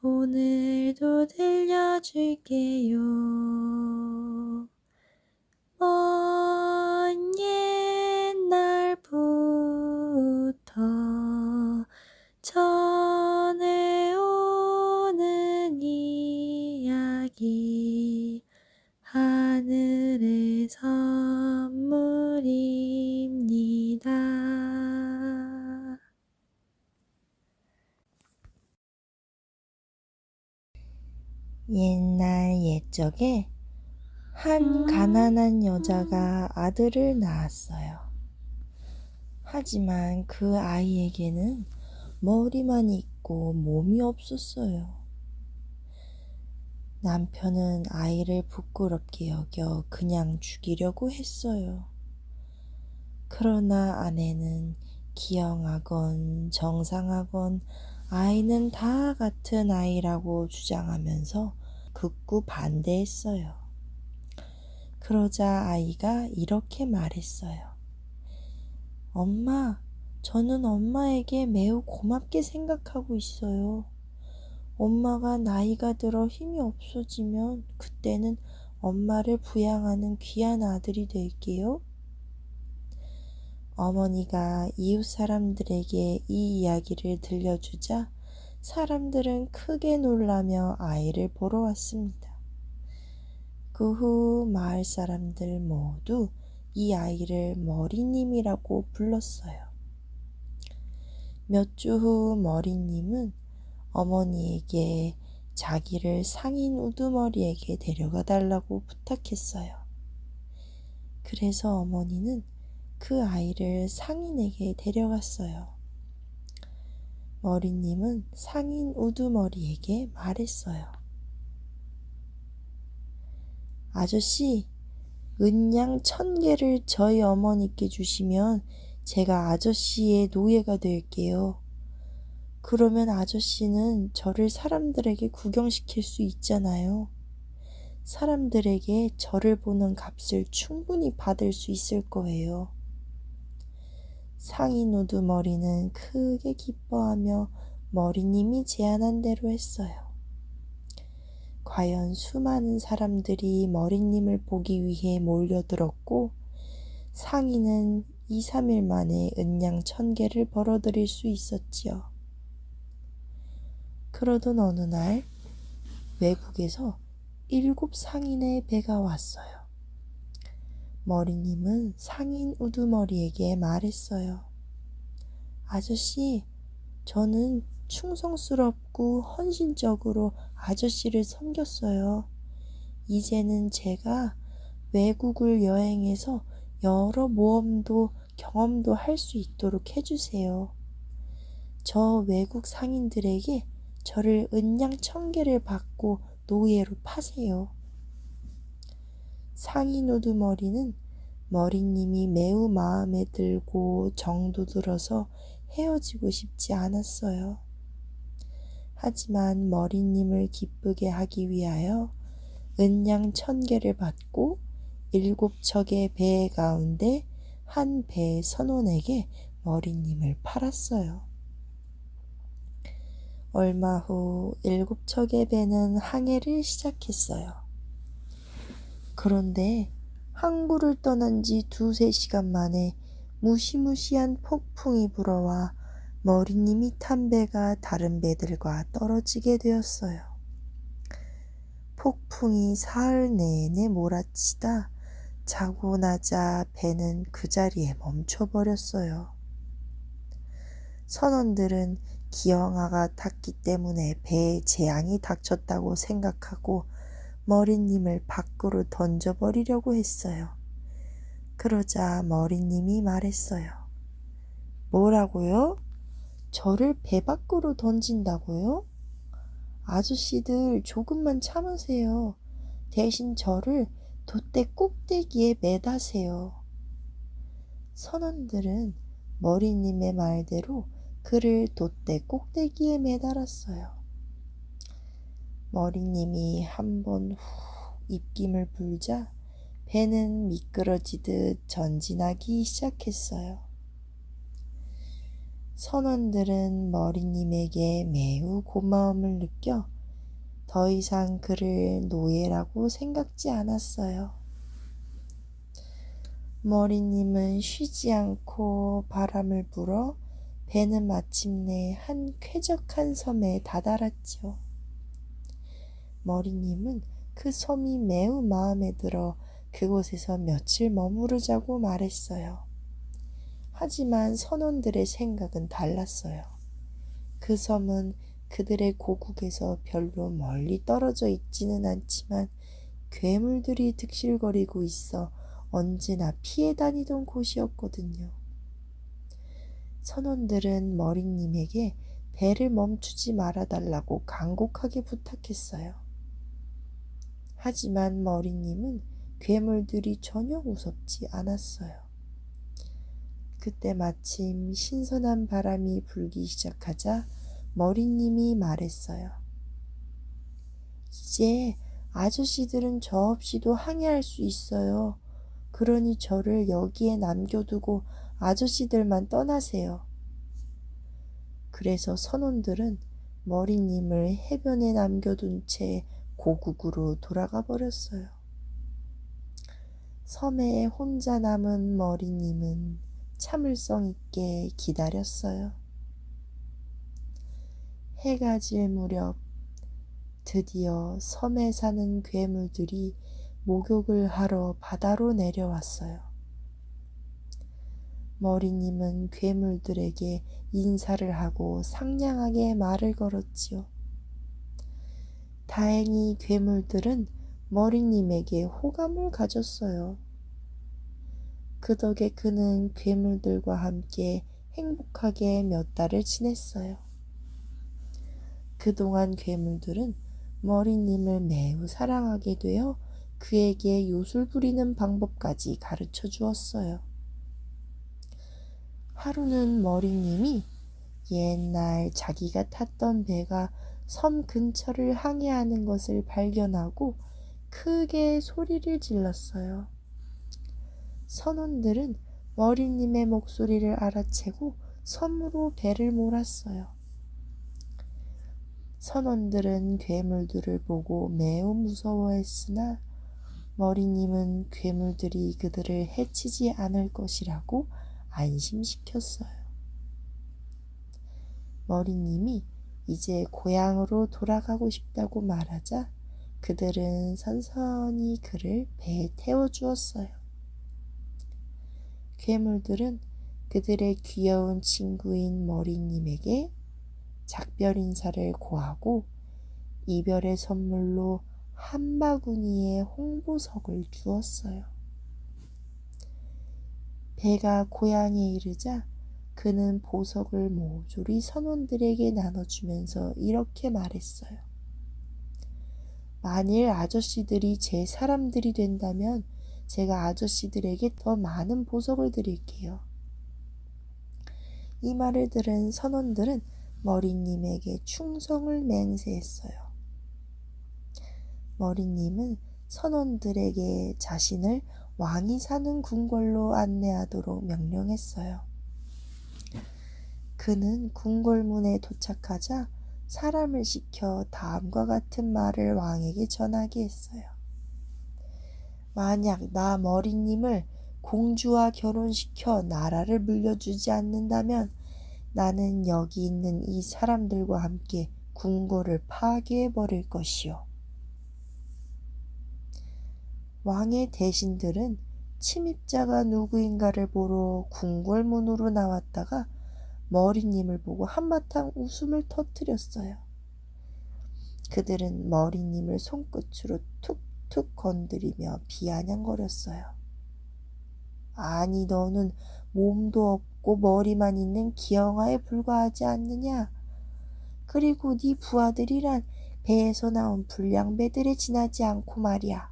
오늘도 들려줄게요. 먼 옛날부터 전해오는 이야기, 하늘의 선물입니다. 옛날 옛적에 한 가난한 여자가 아들을 낳았어요. 하지만 그 아이에게는 머리만 있고 몸이 없었어요. 남편은 아이를 부끄럽게 여겨 그냥 죽이려고 했어요. 그러나 아내는 기영하건 정상하건 아이는 다 같은 아이라고 주장하면서 극구 반대했어요. 그러자 아이가 이렇게 말했어요. 엄마, 저는 엄마에게 매우 고맙게 생각하고 있어요. 엄마가 나이가 들어 힘이 없어지면 그때는 엄마를 부양하는 귀한 아들이 될게요. 어머니가 이웃 사람들에게 이 이야기를 들려주자 사람들은 크게 놀라며 아이를 보러 왔습니다. 그 후 마을 사람들 모두 이 아이를 머리님이라고 불렀어요. 몇 주 후 머리님은 어머니에게 자기를 상인 우두머리에게 데려가 달라고 부탁했어요. 그래서 어머니는 그 아이를 상인에게 데려갔어요. 머리님은 상인 우두머리에게 말했어요. 아저씨, 은양 1000개를 저희 어머니께 주시면 제가 아저씨의 노예가 될게요. 그러면 아저씨는 저를 사람들에게 구경시킬 수 있잖아요. 사람들에게 저를 보는 값을 충분히 받을 수 있을 거예요. 상인 우두머리는 크게 기뻐하며 머리님이 제안한 대로 했어요. 과연 수많은 사람들이 머리님을 보기 위해 몰려들었고 상인은 2, 3일 만에 은양 1000개를 벌어들일 수 있었지요. 그러던 어느 날 외국에서 7 상인의 배가 왔어요. 머리님은 상인 우두머리에게 말했어요. 아저씨, 저는 충성스럽고 헌신적으로 아저씨를 섬겼어요. 이제는 제가 외국을 여행해서 여러 모험도 경험도 할 수 있도록 해주세요. 저 외국 상인들에게 저를 은양 1000개를 받고 노예로 파세요. 상인 우두머리는 머리님이 매우 마음에 들고 정도 들어서 헤어지고 싶지 않았어요. 하지만 머리님을 기쁘게 하기 위하여 은양 1000개를 받고 7척의 배 가운데 한 배의 선원에게 머리님을 팔았어요. 얼마 후 7척의 배는 항해를 시작했어요. 그런데 항구를 떠난 지 2-3시간 만에 무시무시한 폭풍이 불어와 머리님이 탄 배가 다른 배들과 떨어지게 되었어요. 폭풍이 사흘 내내 몰아치다 자고 나자 배는 그 자리에 멈춰버렸어요. 선원들은 기영아가 탔기 때문에 배에 재앙이 닥쳤다고 생각하고 머리님을 밖으로 던져버리려고 했어요. 그러자 머리님이 말했어요. 뭐라고요? 저를 배 밖으로 던진다고요? 아저씨들 조금만 참으세요. 대신 저를 돛대 꼭대기에 매다세요. 선원들은 머리님의 말대로 그를 돛대 꼭대기에 매달았어요. 머리님이 한번 후 입김을 불자 배는 미끄러지듯 전진하기 시작했어요. 선원들은 머리님에게 매우 고마움을 느껴 더 이상 그를 노예라고 생각지 않았어요. 머리님은 쉬지 않고 바람을 불어 배는 마침내 한 쾌적한 섬에 다다랐죠. 머리님은 그 섬이 매우 마음에 들어 그곳에서 며칠 머무르자고 말했어요. 하지만 선원들의 생각은 달랐어요. 그 섬은 그들의 고국에서 별로 멀리 떨어져 있지는 않지만 괴물들이 득실거리고 있어 언제나 피해 다니던 곳이었거든요. 선원들은 머리님에게 배를 멈추지 말아달라고 간곡하게 부탁했어요. 하지만 머리님은 괴물들이 전혀 무섭지 않았어요. 그때 마침 신선한 바람이 불기 시작하자 머리님이 말했어요. 이제 아저씨들은 저 없이도 항해할 수 있어요. 그러니 저를 여기에 남겨두고 아저씨들만 떠나세요. 그래서 선원들은 머리님을 해변에 남겨둔 채 고국으로 돌아가 버렸어요. 섬에 혼자 남은 머리님은 참을성 있게 기다렸어요. 해가 질 무렵 드디어 섬에 사는 괴물들이 목욕을 하러 바다로 내려왔어요. 머리님은 괴물들에게 인사를 하고 상냥하게 말을 걸었지요. 다행히 괴물들은 머리님에게 호감을 가졌어요. 그 덕에 그는 괴물들과 함께 행복하게 몇 달을 지냈어요. 그동안 괴물들은 머리님을 매우 사랑하게 되어 그에게 요술 부리는 방법까지 가르쳐 주었어요. 하루는 머리님이 옛날 자기가 탔던 배가 섬 근처를 항해하는 것을 발견하고 크게 소리를 질렀어요. 선원들은 머리님의 목소리를 알아채고 섬으로 배를 몰았어요. 선원들은 괴물들을 보고 매우 무서워했으나 머리님은 괴물들이 그들을 해치지 않을 것이라고 안심시켰어요. 머리님이 이제 고향으로 돌아가고 싶다고 말하자 그들은 선선히 그를 배에 태워주었어요. 괴물들은 그들의 귀여운 친구인 머리님에게 작별 인사를 고하고 이별의 선물로 한 바구니의 홍보석을 주었어요. 배가 고향에 이르자 그는 보석을 모조리 선원들에게 나눠주면서 이렇게 말했어요. 만일 아저씨들이 제 사람들이 된다면 제가 아저씨들에게 더 많은 보석을 드릴게요. 이 말을 들은 선원들은 머리님에게 충성을 맹세했어요. 머리님은 선원들에게 자신을 왕이 사는 궁궐로 안내하도록 명령했어요. 그는 궁궐문에 도착하자 사람을 시켜 다음과 같은 말을 왕에게 전하게 했어요. 만약 나 머리님을 공주와 결혼시켜 나라를 물려주지 않는다면 나는 여기 있는 이 사람들과 함께 궁궐을 파괴해버릴 것이요. 왕의 대신들은 침입자가 누구인가를 보러 궁궐문으로 나왔다가 머리님을 보고 한바탕 웃음을 터뜨렸어요. 그들은 머리님을 손끝으로 툭툭 건드리며 비아냥거렸어요. 아니 너는 몸도 없고 머리만 있는 기형아에 불과하지 않느냐? 그리고 네 부하들이란 배에서 나온 불량배들에 지나지 않고 말이야.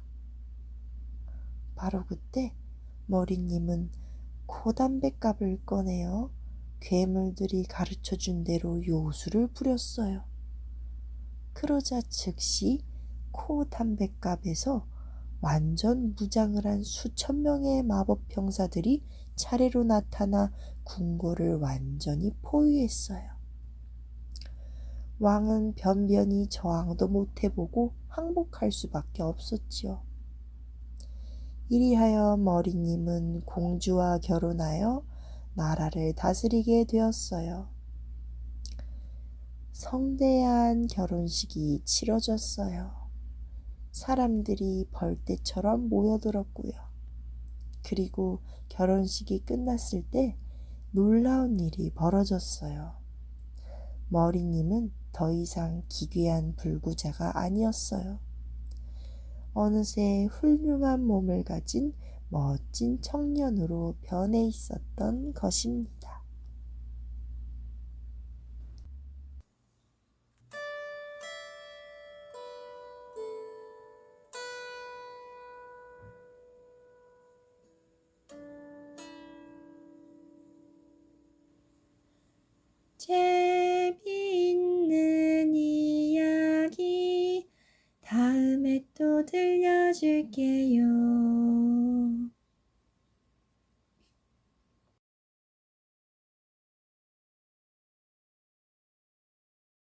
바로 그때 머리님은 코담배갑을 꺼내어 괴물들이 가르쳐준 대로 요술을 부렸어요. 그러자 즉시 코담배갑에서 완전 무장을 한 수천 명의 마법 병사들이 차례로 나타나 궁궐을 완전히 포위했어요. 왕은 변변히 저항도 못해보고 항복할 수밖에 없었지요. 이리하여 머리님은 공주와 결혼하여 나라를 다스리게 되었어요. 성대한 결혼식이 치러졌어요. 사람들이 벌떼처럼 모여들었고요. 그리고 결혼식이 끝났을 때 놀라운 일이 벌어졌어요. 머리님은 더 이상 기괴한 불구자가 아니었어요. 어느새 훌륭한 몸을 가진 멋진 청년으로 변해 있었던 것입니다. 재미있는 이야기 다음에 또 들려줄게요.